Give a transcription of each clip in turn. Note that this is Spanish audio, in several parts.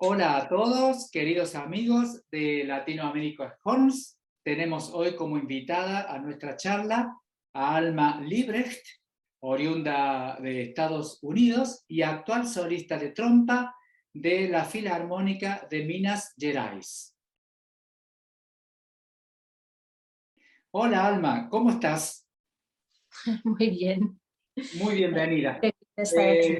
Hola a todos, queridos amigos de Latinoamérica Horns. Tenemos hoy como invitada a nuestra charla a Alma Liebrecht, oriunda de Estados Unidos y actual solista de trompa de la Filarmónica de Minas Gerais. Hola Alma, ¿cómo estás? Muy bien. Muy bienvenida. Feliz de estar aquí.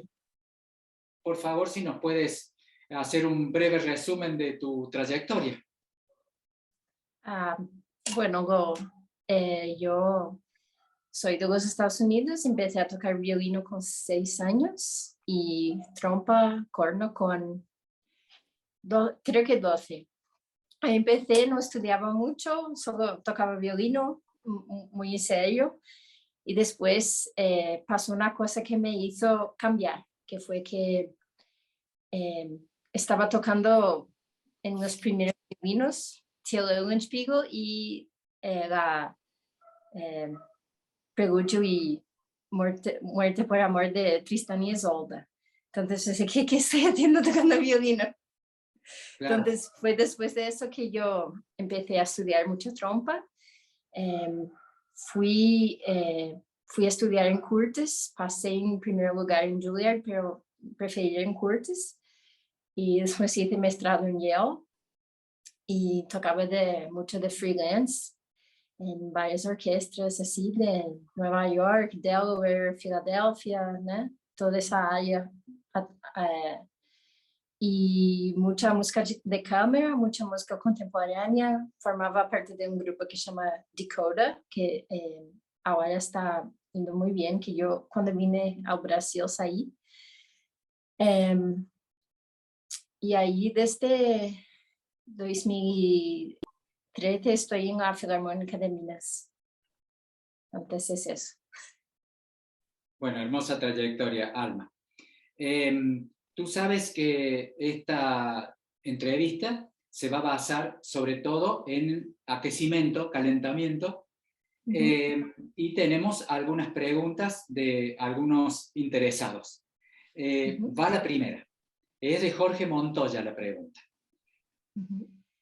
Por favor, si nos puedes hacer un breve resumen de tu trayectoria. Ah, bueno, yo soy de los Estados Unidos, empecé a tocar violino con 6 años y trompa, corno con creo que 12. Ahí empecé, no estudiaba mucho, solo tocaba violino muy en serio y después pasó una cosa que me hizo cambiar, que fue que eh, estaba tocando en los primeros violinos, Till Eulenspiegel y la Preludio y Muerte por Amor de Tristan y Isolde. Entonces, ¿qué estoy haciendo tocando violino? Claro. Entonces, fue después de eso que yo empecé a estudiar mucho trompa. Fui a estudiar en Curtis, pasé en primer lugar en Juilliard, pero preferí en Curtis. Y después hice mestrado en Yale y tocaba mucho de freelance en varias orquestas así de Nueva York, Delaware, Filadelfia, ¿no? Toda esa área. Y mucha música de cámara, mucha música contemporánea. Formaba parte de un grupo que se llama Dakota, que ahora está indo muy bien, que yo cuando vine al Brasil saí. Y ahí desde 2013 estoy en la Filarmónica de Minas. Entonces eso. Bueno, hermosa trayectoria, Alma. Tú sabes que esta entrevista se va a basar sobre todo en aquecimiento, calentamiento, y tenemos algunas preguntas de algunos interesados. Va la primera. Es de Jorge Montoya la pregunta.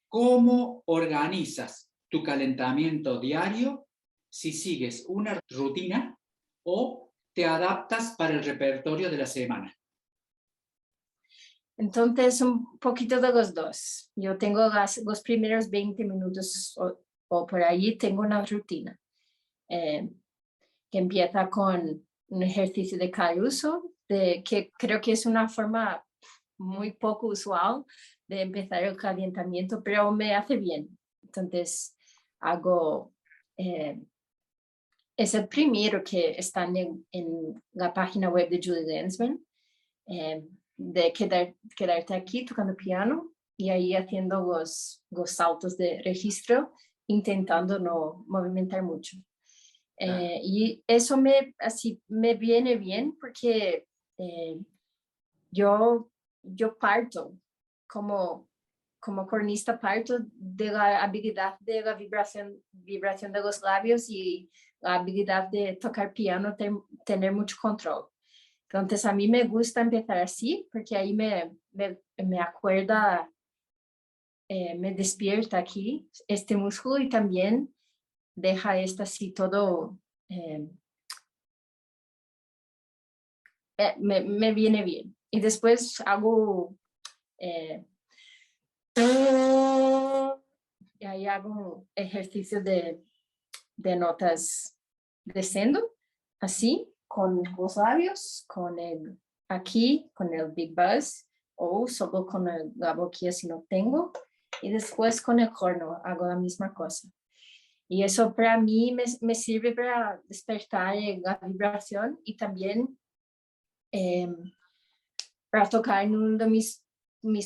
¿Cómo organizas tu calentamiento diario si sigues una rutina o te adaptas para el repertorio de la semana? Entonces, un poquito de los dos. Yo tengo los primeros 20 minutos o por ahí, tengo una rutina que empieza con un ejercicio de Caruso, que creo que es una forma muy poco usual de empezar el calentamiento, pero me hace bien. Entonces, hago... es el primero que está en la página web de Julie Lensman, de quedarte aquí tocando piano y ahí haciendo los saltos de registro, intentando no movimentar mucho. Y eso me viene bien porque yo parto como cornista, parto de la habilidad de la vibración de los labios y la habilidad de tocar piano, tener mucho control. Entonces a mí me gusta empezar así porque ahí me acuerda, me despierta aquí este músculo y también deja esto así todo, me viene bien. Y después hago, y ahí hago ejercicio de notas descendo, así, con los labios, aquí, con el Big Buzz, o solo con la boquilla si no tengo, y después con el corno hago la misma cosa. Y eso para mí me sirve para despertar la vibración y también para tocar en uno de mis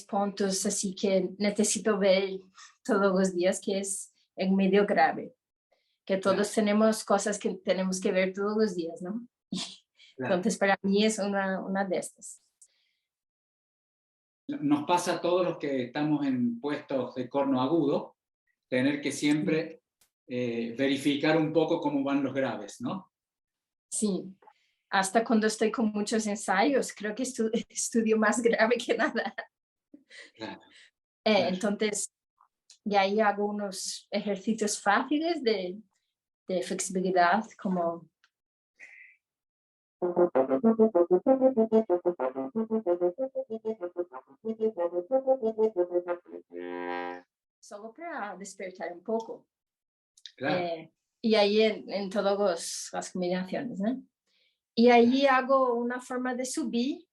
puntos, así que necesito ver todos los días, que es el medio grave, que todos tenemos cosas que tenemos que ver todos los días, ¿no? Entonces para mí es una de estas. Nos pasa a todos los que estamos en puestos de corno agudo, tener que siempre verificar un poco cómo van los graves, ¿no? Sí, hasta cuando estoy con muchos ensayos, creo que estudio más grave que nada. Claro. Entonces, y ahí hago unos ejercicios fáciles de flexibilidad, como solo para despertar un poco. Claro. Y ahí en todas las combinaciones, ¿no? Y ahí hago una forma de subir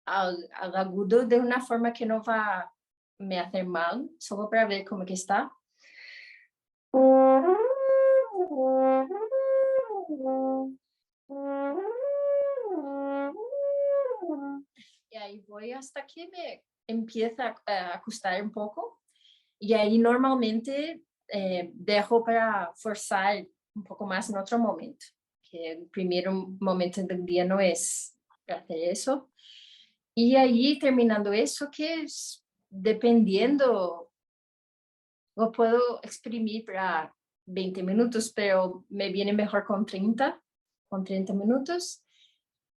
al agudo de una forma que no va a me hacer mal, solo para ver cómo que está. Y ahí voy hasta que me empieza a costar un poco. Y ahí normalmente dejo para forzar un poco más en otro momento, que el primer momento del día no es hacer eso. Y ahí terminando eso, que es dependiendo, lo puedo exprimir para 20 minutos, pero me viene mejor con 30 minutos.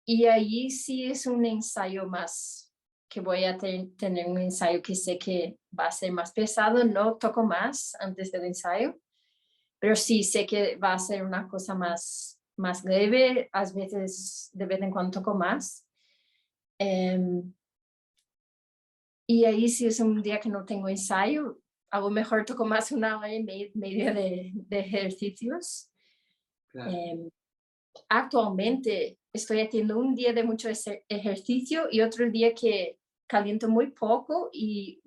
Y ahí sí es un ensayo más, que voy a tener un ensayo que sé que va a ser más pesado, no toco más antes del ensayo, pero sí sé que va a ser una cosa más leve, a veces de vez en cuando toco más. Y ahí si es un día que no tengo ensayo, a lo mejor toco más una hora y media de ejercicios. Claro. Actualmente estoy haciendo un día de mucho ejercicio y otro día que caliento muy poco y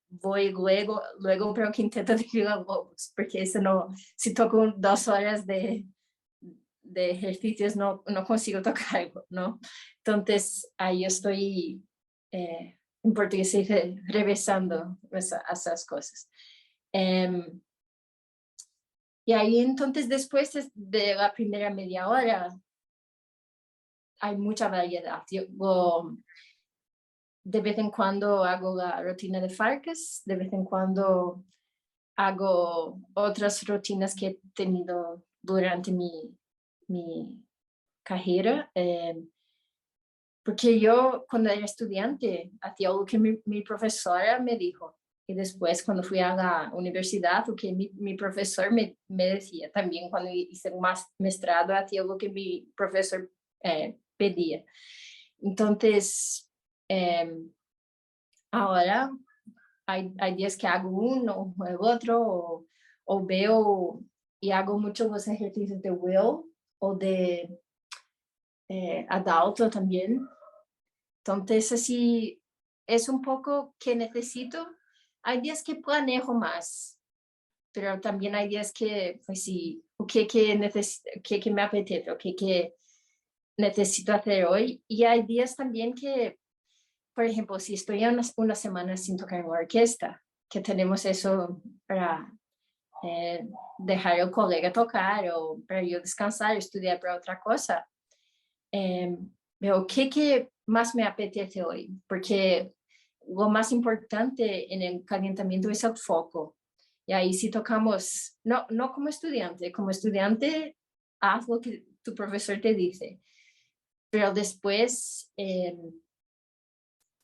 voy luego para el quinteto de Villalobos, porque eso no, si toco 2 horas de ejercicios no consigo tocarlo, ¿no? Entonces ahí estoy, en portugués se dice, revisando esas cosas. Y ahí entonces después de la primera media hora hay mucha variedad. Yo de vez en cuando hago la rutina de Farcas, de vez en cuando hago otras rutinas que he tenido durante mi carrera. Porque yo cuando era estudiante hacía algo que mi profesora me dijo. Y después cuando fui a la universidad, lo que mi profesor me decía también cuando hice un mestrado, hacía algo que mi profesor pedía. Entonces, ahora hay días que hago uno o el otro, o veo y hago mucho los ejercicios de Will o de Adalto también. Entonces, así es un poco que necesito. Hay días que planejo más, pero también hay días que, pues sí, o que me apetece, o que necesito hacer hoy. Y hay días también que, por ejemplo, si estoy una semana sin tocar en la orquesta, que tenemos eso para dejar al colega tocar o para yo descansar, estudiar para otra cosa. Veo que más me apetece hoy, porque lo más importante en el calentamiento es el foco. Y ahí si tocamos, no como estudiante haz lo que tu profesor te dice, pero después,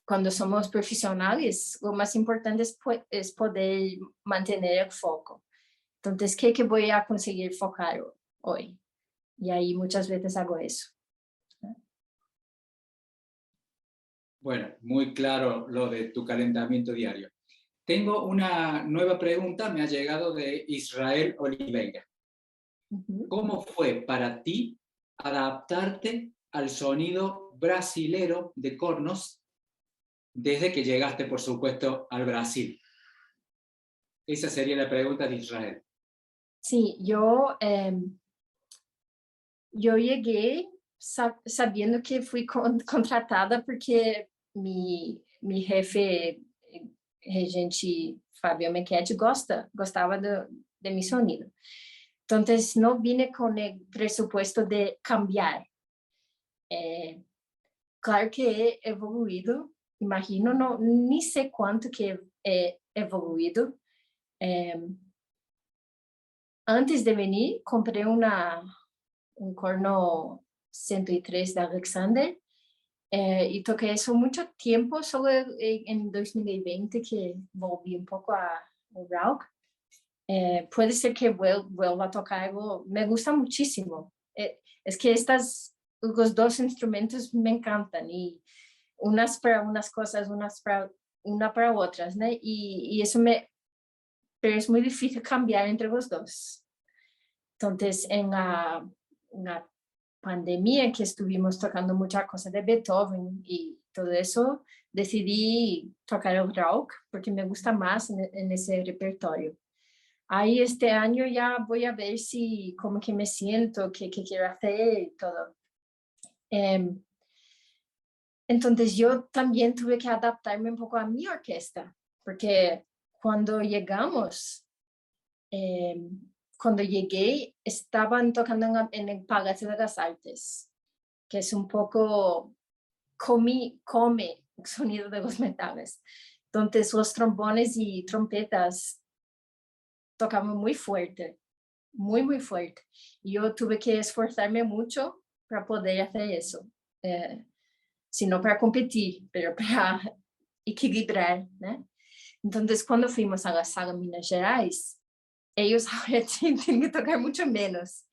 cuando somos profesionales, lo más importante es poder mantener el foco. Entonces, ¿qué voy a conseguir focar hoy? Y ahí muchas veces hago eso. Bueno, muy claro lo de tu calentamiento diario. Tengo una nueva pregunta, me ha llegado de Israel Oliveira. ¿Cómo fue para ti adaptarte al sonido brasilero de cornos desde que llegaste, por supuesto, al Brasil? Esa sería la pregunta de Israel. Sí, yo llegué sabiendo que fui contratada porque mi jefe, regente Fabio Mequete, gostava de mi sonido. Entonces, no vine con el presupuesto de cambiar. Claro que he evoluído, imagino, ni sé cuánto que he evoluído. Antes de venir, compré un corno 103 de Alexander Y toqué eso mucho tiempo, solo en 2020 que volví un poco al rock. Puede ser que vuelva a tocar algo, me gusta muchísimo. Es que los dos instrumentos me encantan y unas para unas cosas, una para otras, ¿no? Y eso pero es muy difícil cambiar entre los dos. Entonces, en la pandemia que estuvimos tocando muchas cosas de Beethoven y todo eso, decidí tocar el rock porque me gusta más en ese repertorio. Ahí este año ya voy a ver si, cómo que me siento, qué quiero hacer y todo. Entonces yo también tuve que adaptarme un poco a mi orquesta, porque cuando llegamos, cuando llegué, estaban tocando en el Palacio de las Artes, que es un poco come el sonido de los metales. Entonces los trombones y trompetas tocaban muy fuerte, muy fuerte. Y yo tuve que esforzarme mucho para poder hacer eso. Sino para competir, pero para equilibrar, ¿no? Entonces, cuando fuimos a la sala Minas Gerais, ellos ahora tienen que tocar mucho menos.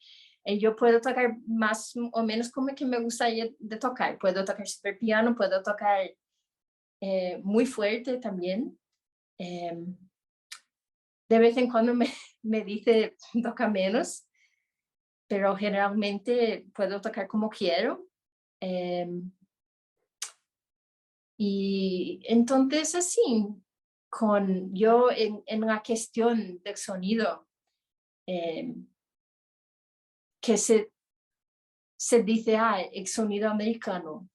Y yo puedo tocar más o menos como que me gustaría de tocar. Puedo tocar super piano, puedo tocar muy fuerte también. De vez en cuando me dice toca menos, pero generalmente puedo tocar como quiero. Y entonces así, yo en la cuestión del sonido, que se dice, el sonido americano,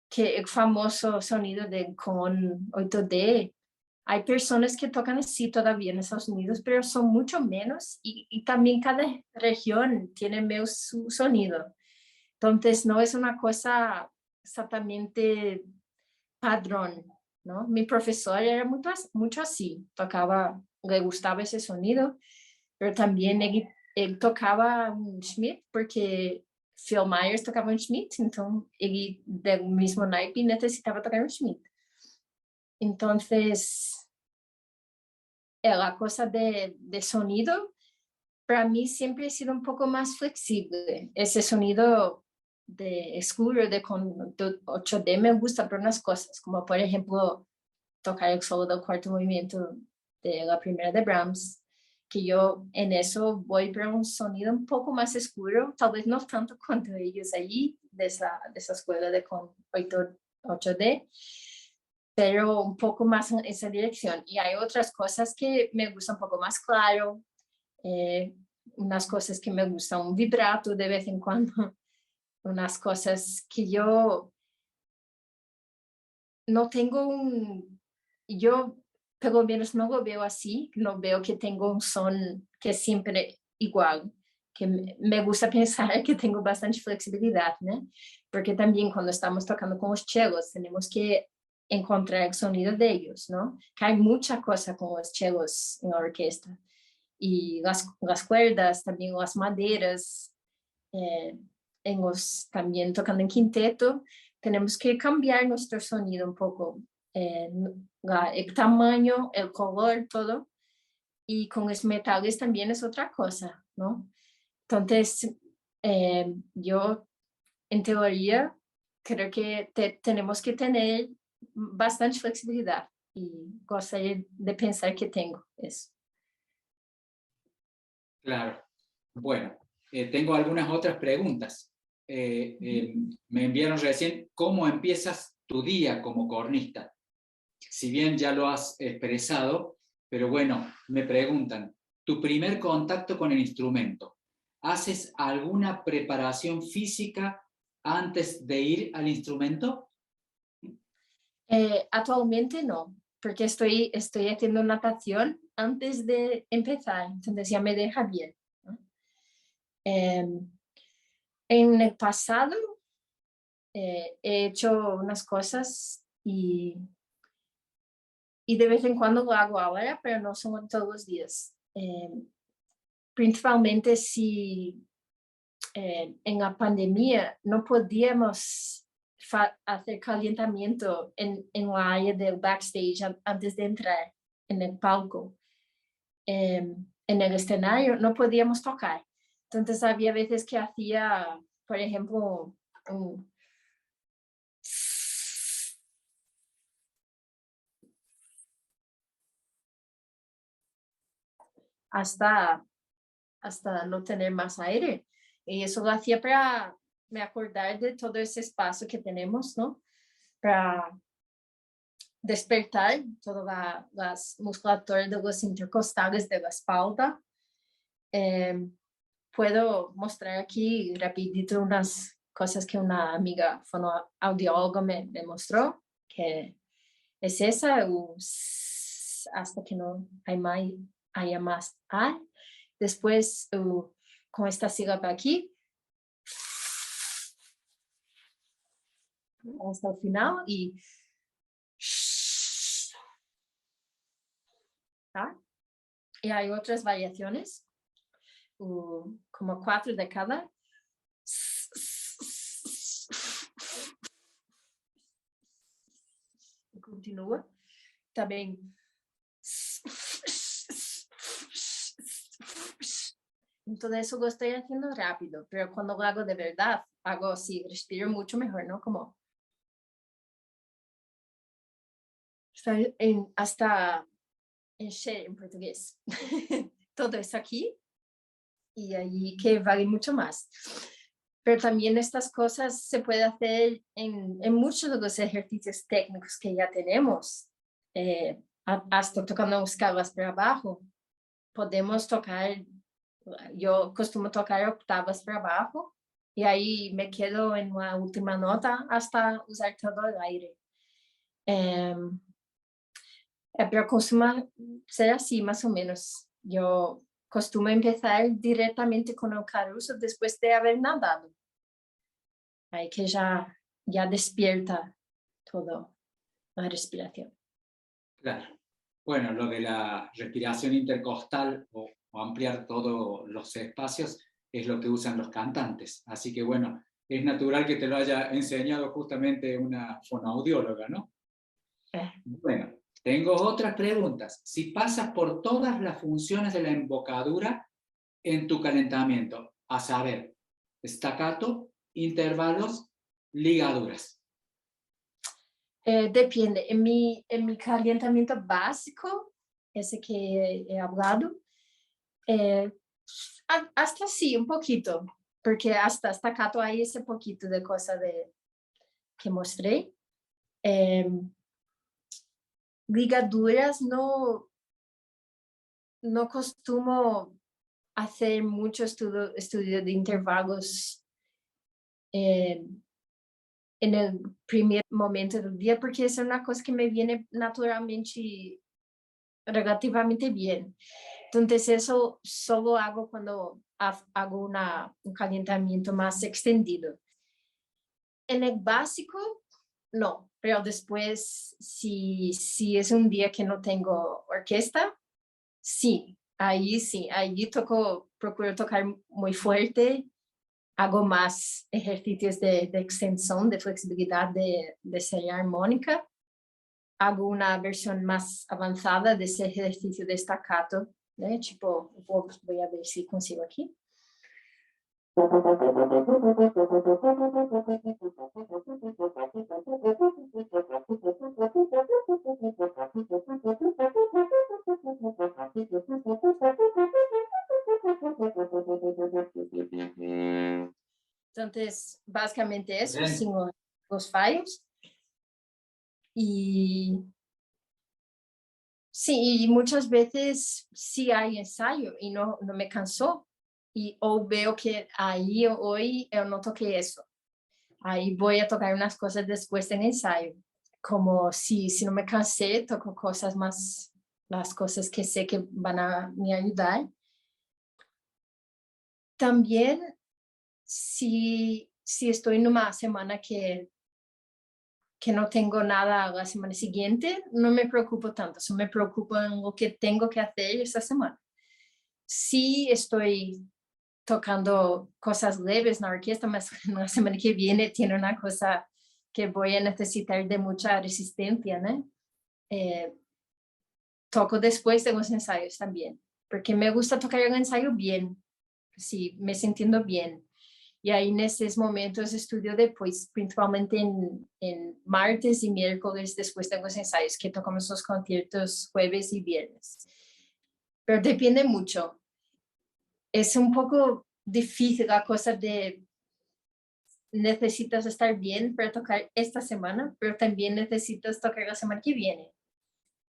que el famoso sonido con 8D, hay personas que tocan así todavía en Estados Unidos, pero son mucho menos y también cada región tiene su sonido. Entonces no es una cosa exactamente padrón, ¿no? Mi profesor era mucho así, le gustaba ese sonido, pero también él tocaba un Schmidt porque Phil Myers tocaba un Schmidt, entonces él del mismo naipe necesitaba tocar un Schmidt. Entonces, la cosa de sonido, para mí siempre ha sido un poco más flexible. Ese sonido de oscuro, de 8D me gusta por unas cosas, como por ejemplo tocar el solo del cuarto movimiento de la primera de Brahms, que yo en eso voy para un sonido un poco más oscuro, tal vez no tanto cuanto ellos allí, de esa escuela de con 8D, pero un poco más en esa dirección. Y hay otras cosas que me gustan un poco más claro, unas cosas que me gustan un vibrato de vez en cuando, unas cosas que yo no tengo yo por lo menos no lo veo así, no veo que tengo un son que es siempre igual, que me gusta pensar que tengo bastante flexibilidad, ¿no? Porque también cuando estamos tocando con los chelos tenemos que encontrar el sonido de ellos, ¿no? Que hay mucha cosa con los chelos en la orquesta. Y las cuerdas, también las maderas, eh, también tocando en quinteto, tenemos que cambiar nuestro sonido un poco, eh, el tamaño, el color, todo. Y con los metales también es otra cosa, ¿no? Entonces, yo en teoría creo que tenemos que tener bastante flexibilidad y gostaría de pensar que tengo eso. Claro. Bueno, tengo algunas otras preguntas. Me enviaron recién cómo empiezas tu día como cornista. Si bien ya lo has expresado, pero bueno, me preguntan, ¿tu primer contacto con el instrumento? ¿Haces alguna preparación física antes de ir al instrumento? Actualmente no, porque estoy haciendo natación antes de empezar, entonces ya me deja bien, ¿no? En el pasado he hecho unas cosas y de vez en cuando lo hago ahora, pero no son todos los días. Principalmente si en la pandemia no podíamos hacer calentamiento en la área del backstage antes de entrar en el palco. En el escenario no podíamos tocar. Entonces había veces que hacía, por ejemplo, hasta no tener más aire. Y eso lo hacía para me acordar de todo ese espacio que tenemos, ¿no? Para despertar todas las musculaturas de los intercostales de la espalda. Puedo mostrar aquí rapidito unas cosas que una amiga fonoaudióloga me mostró, que es esa, hasta que no haya más. Después, con esta sílaba aquí, hasta el final, y y hay otras variaciones, como 4 de cada. Continúa. También. Entonces eso lo estoy haciendo rápido, pero cuando lo hago de verdad, hago así, respiro mucho mejor, ¿no? Como hasta en share en portugués. Todo eso aquí y allí que vale mucho más. Pero también estas cosas se puede hacer en muchos de los ejercicios técnicos que ya tenemos. Hasta tocando escalas para abajo. Podemos tocar, yo costumo tocar octavas para abajo y ahí me quedo en la última nota hasta usar todo el aire. Pero costuma ser así, más o menos. Yo costumo empezar directamente con el caruso después de haber nadado. Ahí que ya despierta todo la respiración. Claro. Bueno, lo de la respiración intercostal o ampliar todos los espacios es lo que usan los cantantes. Así que bueno, es natural que te lo haya enseñado justamente una fonoaudióloga, ¿no? Bueno, tengo otras preguntas. Si pasas por todas las funciones de la embocadura en tu calentamiento, a saber, staccato, intervalos, ligaduras. Depende. En mi calentamiento básico, ese que he hablado, hasta sí, un poquito, porque hasta staccato hay ese poquito de cosa que mostré. Ligaduras no costumo hacer mucho estudio de intervalos en el primer momento del día, porque es una cosa que me viene naturalmente, relativamente bien. Entonces eso solo hago cuando hago un calentamiento más extendido. En el básico, no, pero después, si es un día que no tengo orquesta, sí, ahí procuro tocar muy fuerte, hago más ejercicios de extensión, de flexibilidad de serie armónica, hago una versión más avanzada de ese ejercicio de staccato, ¿no? Tipo, voy a ver si consigo aquí. Entonces, básicamente eso, sin los fallos. Y sí, muchas veces sí hay ensayo y no me cansó. O veo que ahí hoy yo no toqué eso. Ahí voy a tocar unas cosas después del ensayo. Como si no me cansé, toco cosas más, las cosas que sé que van a me ayudar. También, si estoy en una semana que no tengo nada la semana siguiente, no me preocupo tanto, solo me preocupo en lo que tengo que hacer esta semana. Si estoy tocando cosas leves en la orquesta, mas la semana que viene tiene una cosa que voy a necesitar de mucha resistencia, ¿no? Toco después de los ensayos también, porque me gusta tocar el ensayo bien, sí, me sintiendo bien. Y ahí en esos momentos estudio después, principalmente en martes y miércoles después de los ensayos, que tocamos los conciertos jueves y viernes. Pero depende mucho. Es un poco difícil la cosa de necesitas estar bien para tocar esta semana, pero también necesitas tocar la semana que viene.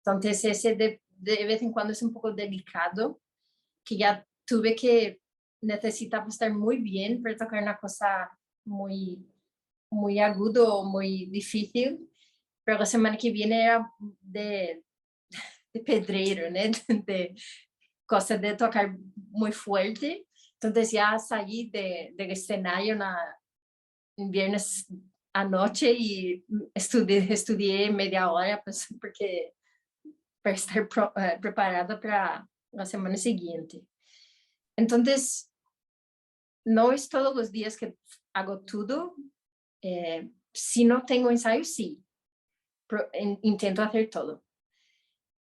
Entonces ese de vez en cuando es un poco delicado, que ya tuve que necesitaba estar muy bien para tocar una cosa muy, muy agudo o muy difícil, pero la semana que viene era de pedreiro, ¿no? De cosa de tocar muy fuerte. Entonces ya salí del escenario en viernes anoche y estudié media hora pues, porque para estar preparada para la semana siguiente. Entonces, no es todos los días que hago todo. Si no tengo ensayo, sí. Pero intento hacer todo.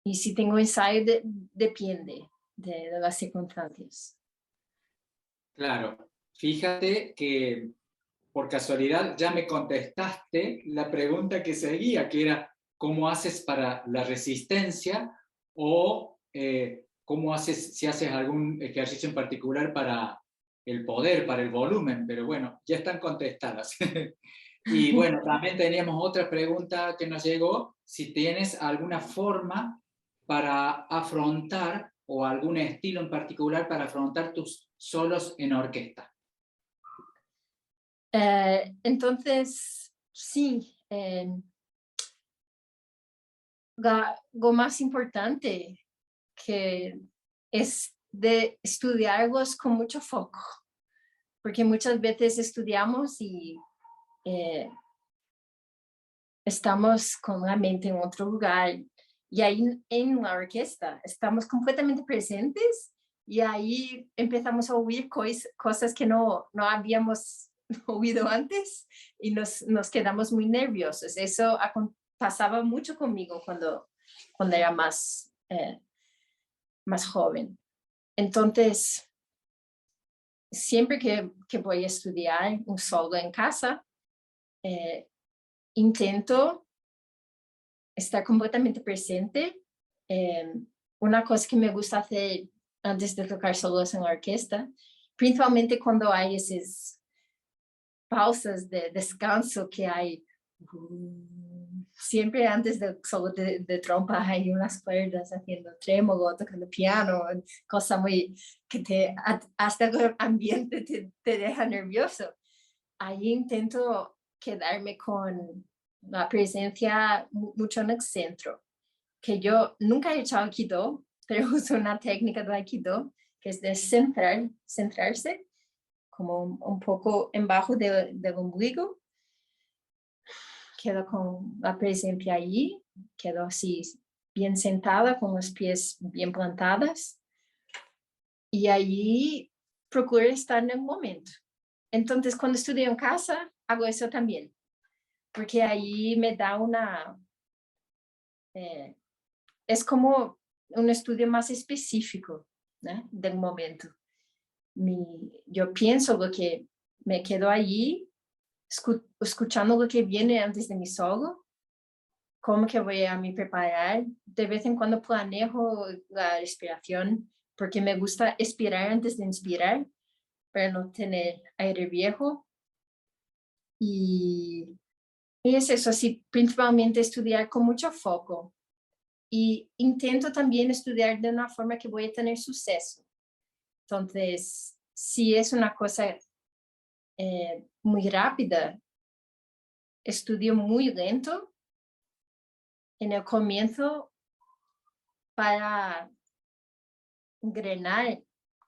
Y si tengo ensayo, depende de las circunstancias. Claro, fíjate que por casualidad ya me contestaste la pregunta que seguía, que era ¿cómo haces para la resistencia? O ¿cómo haces, si haces algún ejercicio en particular para el poder, para el volumen? Pero bueno, ya están contestadas. Y bueno, también teníamos otra pregunta que nos llegó, si tienes alguna forma para afrontar o algún estilo en particular para afrontar tus solos en orquesta. Entonces, sí, lo más importante que es de estudiarlos con mucho foco, porque muchas veces estudiamos y estamos con la mente en otro lugar, y ahí en la orquesta estamos completamente presentes y ahí empezamos a oír cosas que no habíamos oído antes y nos quedamos muy nerviosos. Eso pasaba mucho conmigo cuando era más joven. Entonces, siempre que voy a estudiar un solo en casa, intento estar completamente presente. Una cosa que me gusta hacer antes de tocar solos en la orquesta, principalmente cuando hay esas pausas de descanso que hay, siempre antes del solo de trompa hay unas cuerdas haciendo trémolo, tocando piano, cosa muy que hasta el ambiente te deja nervioso. Ahí intento quedarme con la presencia mucho en el centro, que yo nunca he hecho Aikido, pero uso una técnica de Aikido que es de centrarse como un poco en bajo del ombligo. Quedo con la presencia allí, quedo así bien sentada con los pies bien plantadas y allí procuro estar en el momento. Entonces, cuando estudio en casa, hago eso también, porque ahí me da es como un estudio más específico, ¿no? Del momento. Yo pienso lo que me quedo allí, escuchando lo que viene antes de mi solo, cómo que voy a me preparar. De vez en cuando planeo la respiración, porque me gusta expirar antes de inspirar, para no tener aire viejo. Y es eso, así, principalmente estudiar con mucho foco. Y intento también estudiar de una forma que voy a tener suceso. Entonces, si es una cosa muy rápida, estudio muy lento en el comienzo para engrenar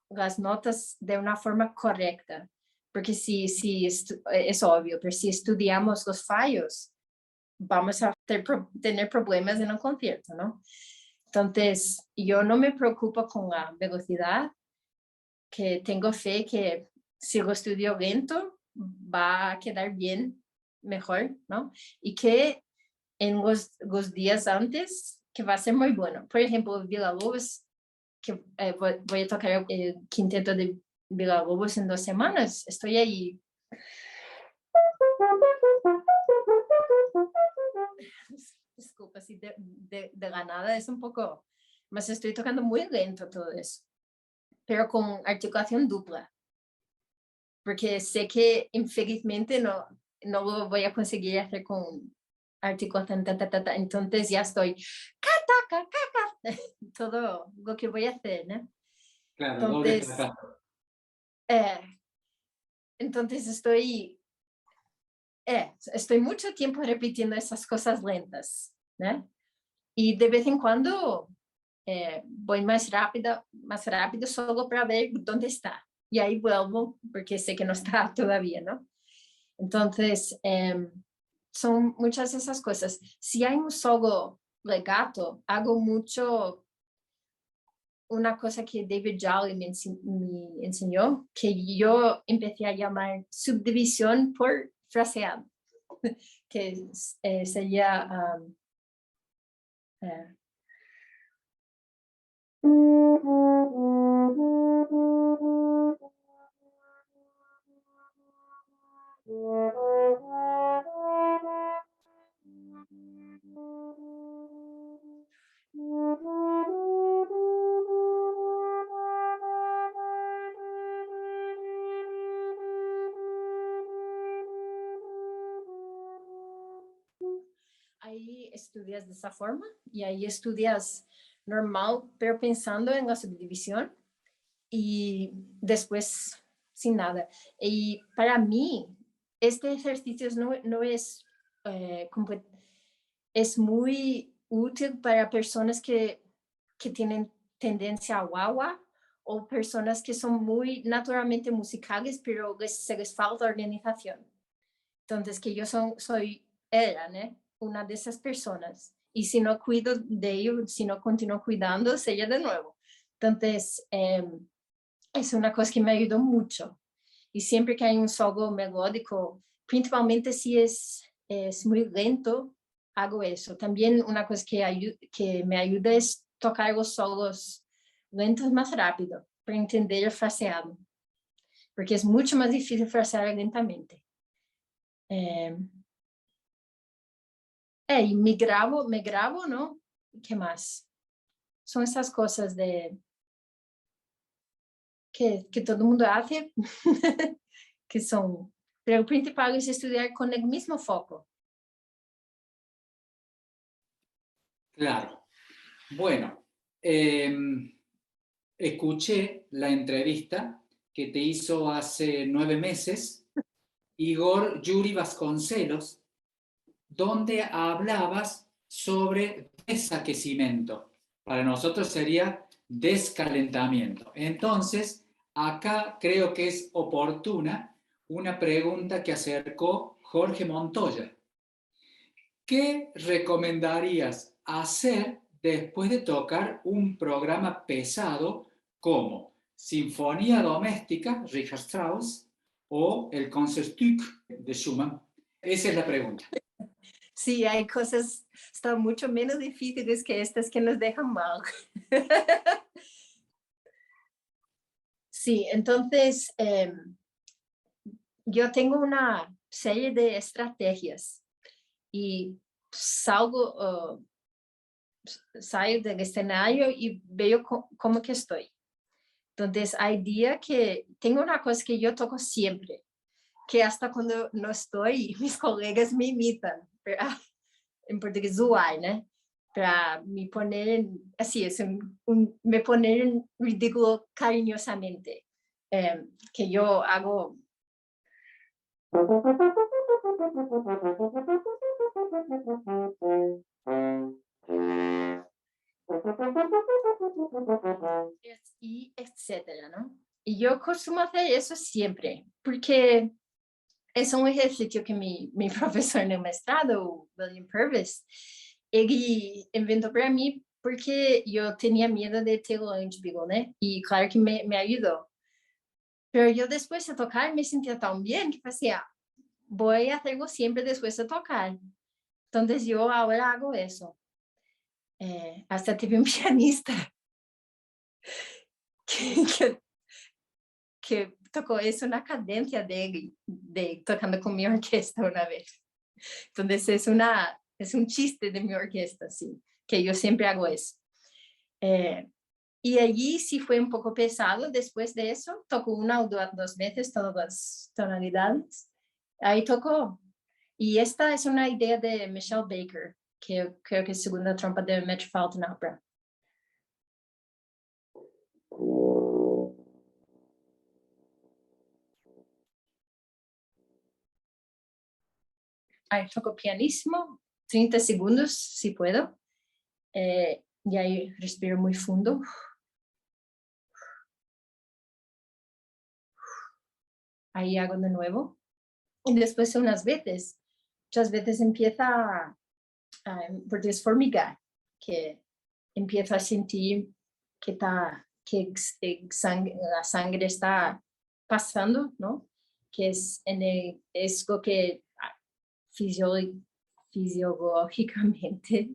las notas de una forma correcta. Porque si es obvio, pero si estudiamos los fallos, vamos a tener problemas en un concierto, ¿no? Entonces, yo no me preocupo con la velocidad, que tengo fe que si lo estudio lento, va a quedar bien mejor, ¿no? Y que en los días antes, que va a ser muy bueno. Por ejemplo, Villa-Lobos, que voy a tocar el quinteto de Villa-Lobos en 2 semanas. Estoy ahí. Desculpa, si de la nada es un poco, mas estoy tocando muy lento todo eso, pero con articulación dupla, porque sé que infelizmente no lo voy a conseguir hacer con articulación, entonces ya estoy, todo lo que voy a hacer, ¿no? Claro, doble Entonces, fracaso. entonces estoy mucho tiempo repitiendo esas cosas lentas, ¿no? Y de vez en cuando voy más rápido solo para ver dónde está. Y ahí vuelvo porque sé que no está todavía, ¿no? Entonces, son muchas esas cosas. Si hay un solo legato, hago mucho una cosa que David Jolly me enseñó, que yo empecé a llamar subdivisión por fraseado, que sería... Ahí estudias de esa forma y ahí estudias normal, pero pensando en la subdivisión y después sin nada. Y para mí, este ejercicio no es, es muy útil para personas que tienen tendencia a guagua o personas que son muy naturalmente musicales, pero se les falta organización. Entonces, que yo era, ¿no? Una de esas personas. Y si no cuido de ello, si no continúo cuidando, sería de nuevo. Entonces, es una cosa que me ayudó mucho. Y siempre que hay un solo melódico, principalmente si es muy lento, hago eso. También una cosa que me ayuda es tocar los solos lentos más rápido, para entender el fraseado. Porque es mucho más difícil frasear lentamente. Y me grabo, ¿no? ¿Qué más? Son esas cosas que todo mundo hace, que son, pero lo principal es estudiar con el mismo foco. Claro. Bueno, escuché la entrevista que te hizo hace 9 meses Igor Yuri Vasconcelos, donde hablabas sobre desaquecimiento. Para nosotros sería descalentamiento. Entonces, acá creo que es oportuna una pregunta que acercó Jorge Montoya. ¿Qué recomendarías hacer después de tocar un programa pesado como Sinfonía Doméstica, Richard Strauss, o el Concertstück de Schumann? Esa es la pregunta. Sí, hay cosas, están mucho menos difíciles que estas que nos dejan mal. Sí, entonces yo tengo una serie de estrategias y salgo del escenario y veo cómo que estoy. Entonces, hay días que tengo una cosa que yo toco siempre, que hasta cuando no estoy, mis colegas me imitan, en portugués, zoar, ¿no? Para me poner, así es, me poner en ridículo cariñosamente, que yo hago... y etcétera, ¿no? Y yo acostumo hacer eso siempre, porque es un ejercicio que mi profesor en el mestrado, William Purvis, él inventó para mí porque yo tenía miedo de ter laryngeal, ¿no? Y claro que me ayudó. Pero yo después de tocar me sentía tan bien que hacía voy a hacerlo siempre después de tocar. Entonces yo ahora hago eso. Hasta tuve un pianista que, que tocó eso una cadencia de tocando con mi orquesta una vez. Entonces es un chiste de mi orquesta, sí, que yo siempre hago eso. Y allí sí fue un poco pesado. Después de eso, tocó una o dos veces todas las tonalidades. Ahí tocó. Y esta es una idea de Michelle Baker, que creo que es segunda trompa de Metropolitan Opera. Ahí toco pianísimo, 30 segundos si puedo. Y ahí respiro muy fundo. Ahí hago de nuevo. Y después muchas veces empieza porque es formigar, que empiezo a sentir que la sangre está pasando, ¿no? Que es lo que fisiológicamente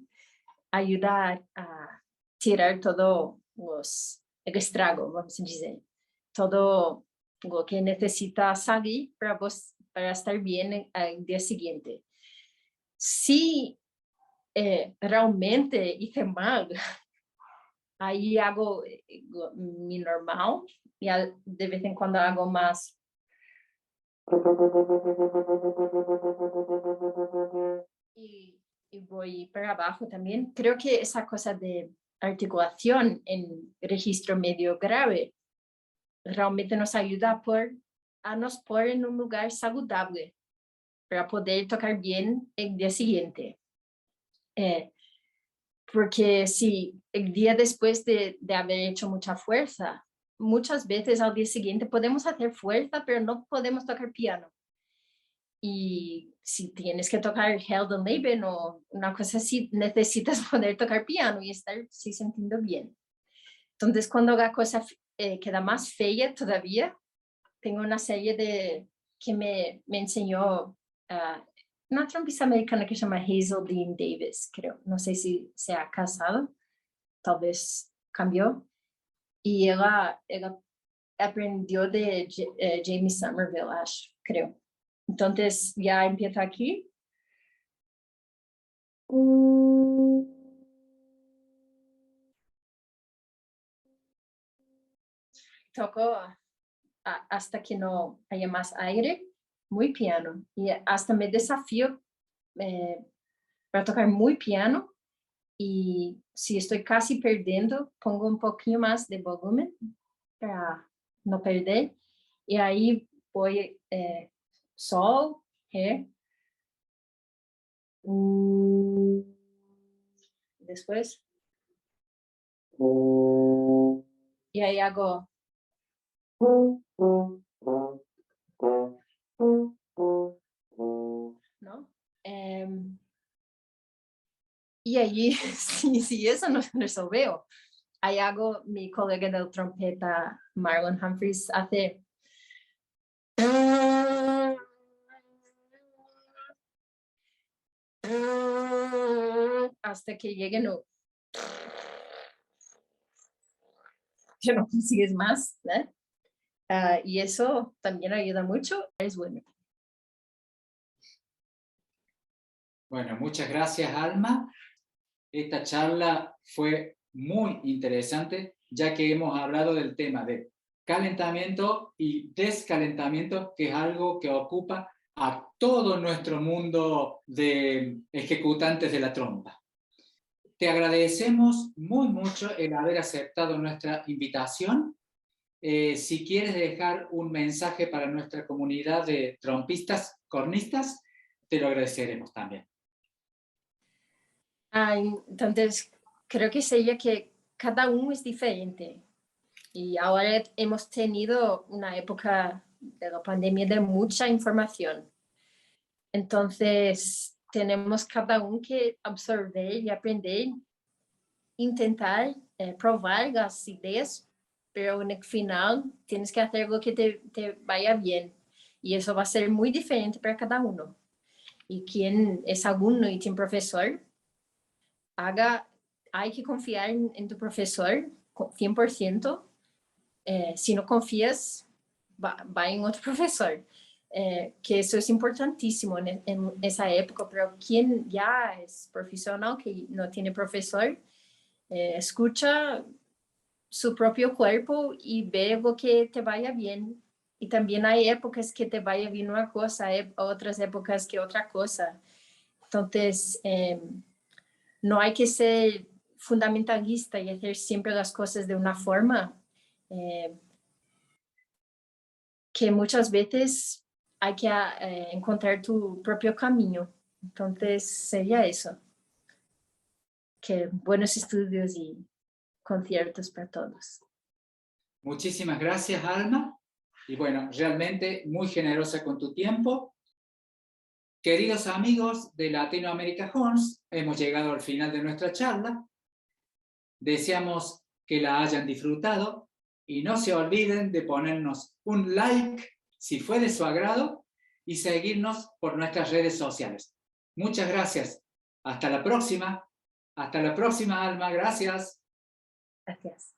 ayuda a tirar todo el estrago, vamos a decir, todo lo que necesita salir para estar bien al día siguiente. Si realmente hice mal, ahí hago mi normal y de vez en cuando hago más. Y voy para abajo también. Creo que esa cosa de articulación en registro medio grave realmente nos ayuda a nos poner en un lugar saludable para poder tocar bien el día siguiente. Porque si el día después de haber hecho mucha fuerza, muchas veces al día siguiente podemos hacer fuerza, pero no podemos tocar piano. Y si tienes que tocar Heldenleben o una cosa así, necesitas poder tocar piano y estar sí sintiendo bien. Entonces, cuando la cosa queda más fea todavía, tengo una serie que me enseñó una trompista americana que se llama Hazel Dean Davis, creo. No sé si se ha casado, tal vez cambió. Y ella aprendió de Jamie Somerville, Ash, creo. Entonces ya empiezo aquí. Toco hasta que no haya más aire, muy piano. Y hasta me desafío para tocar muy piano. Y si estoy casi perdiendo, pongo un poquito más de volumen para no perder. Y ahí voy sol, re. Después. Y ahí hago. ¿No? Y allí, si eso no resolveo, ahí hago, mi colega de trompeta, Marlon Humphreys, hace. Hasta que llegue, no. Ya no consigues más, ¿eh? Y eso también ayuda mucho, es bueno. Bueno, muchas gracias, Alma. Esta charla fue muy interesante, ya que hemos hablado del tema de calentamiento y descalentamiento, que es algo que ocupa a todo nuestro mundo de ejecutantes de la trompa. Te agradecemos muy mucho el haber aceptado nuestra invitación. Si quieres dejar un mensaje para nuestra comunidad de trompistas, cornistas, te lo agradeceremos también. Entonces, creo que sería que cada uno es diferente. Y ahora hemos tenido una época de la pandemia de mucha información. Entonces, tenemos cada uno que absorber y aprender, intentar probar las ideas, pero en el final tienes que hacer lo que te vaya bien. Y eso va a ser muy diferente para cada uno. Y quien es alumno y tiene profesor, hay que confiar en tu profesor 100%. Si no confías, va en otro profesor. Que eso es importantísimo en esa época, pero quien ya es profesional, que no tiene profesor, escucha su propio cuerpo y ve lo que te vaya bien. Y también hay épocas que te vaya bien una cosa, otras épocas que otra cosa. Entonces, no hay que ser fundamentalista y hacer siempre las cosas de una forma que muchas veces hay que encontrar tu propio camino. Entonces, sería eso. Que buenos estudios y conciertos para todos. Muchísimas gracias, Alma. Y bueno, realmente muy generosa con tu tiempo. Queridos amigos de Latinoamérica Horns, hemos llegado al final de nuestra charla. Deseamos que la hayan disfrutado y no se olviden de ponernos un like si fue de su agrado y seguirnos por nuestras redes sociales. Muchas gracias. Hasta la próxima. Hasta la próxima, Alma. Gracias. Gracias.